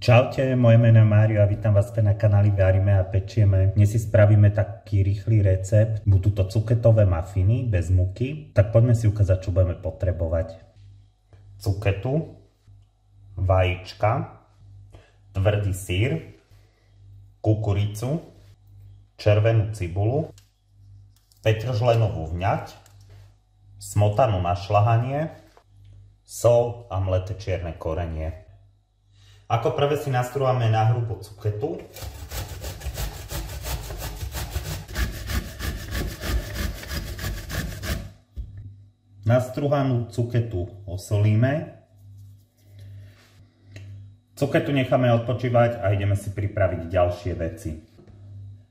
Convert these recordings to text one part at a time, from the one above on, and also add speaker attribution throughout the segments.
Speaker 1: Čaute, moje meno je Mário a vítam vás na kanáli Varíme a pečieme. Dnes si spravíme taký rýchly recept. Budú to cuketové mafiny bez múky. Tak poďme si ukázať, čo budeme potrebovať. Cuketu, vajíčka, tvrdý syr, kukuricu, červenú cibulu, petržlenovú vňať, smotanu na šľahanie, sol a mleté čierne korenie. Ako prvé si nastrúhame na hrubo cuketu. Nastrúhanú cuketu osolíme. Cuketu necháme odpočívať a ideme si pripraviť ďalšie veci.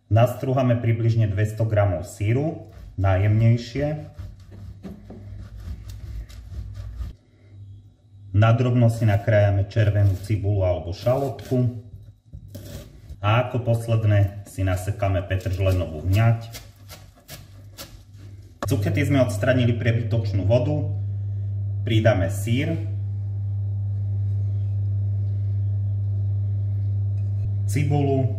Speaker 1: Nastrúhame približne 200 g syru, najjemnejšie. Nadrobno si nakrájame červenú cibulu alebo šalotku. A ako posledné si nasekáme petržlenovú vňať. Cukety sme odstranili prebytočnú vodu. Pridáme syr. Cibulu.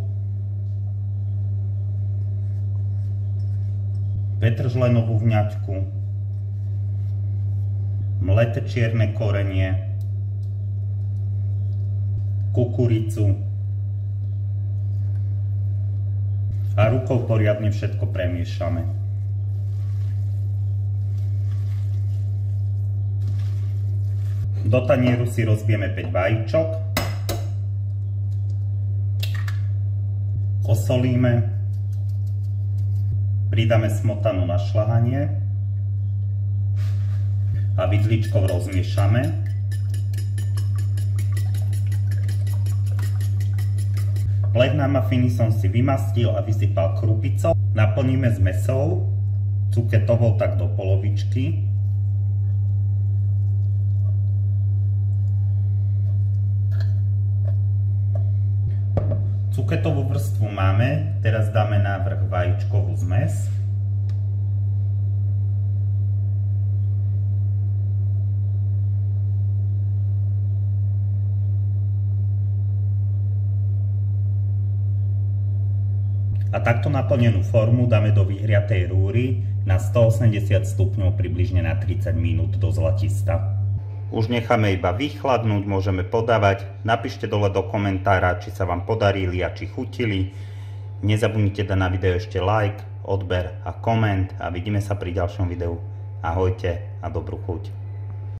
Speaker 1: Petržlenovú vňaťku. Mleté čierne korenie, kukuricu a rukou poriadne všetko premiešame. Do tanieru si rozbijeme 5 vajíčok, osolíme, pridáme smotanu na šľahanie a vidličkou rozmiešame. Leh na mafiny som si vymastil a vysypal krupicou. Naplníme zmesou cuketovou tak do polovičky. Cuketovú vrstvu máme, teraz dáme na vrch vajíčkovú zmes. A takto naplnenú formu dáme do vyhriatej rúry na 180 stupňov približne na 30 minút do zlatista. Už necháme iba vychladnúť, môžeme podávať. Napíšte dole do komentára, či sa vám podarili a či chutili. Nezabudnite dať na video ešte like, odber a koment a vidíme sa pri ďalšom videu. Ahojte a dobrú chuť.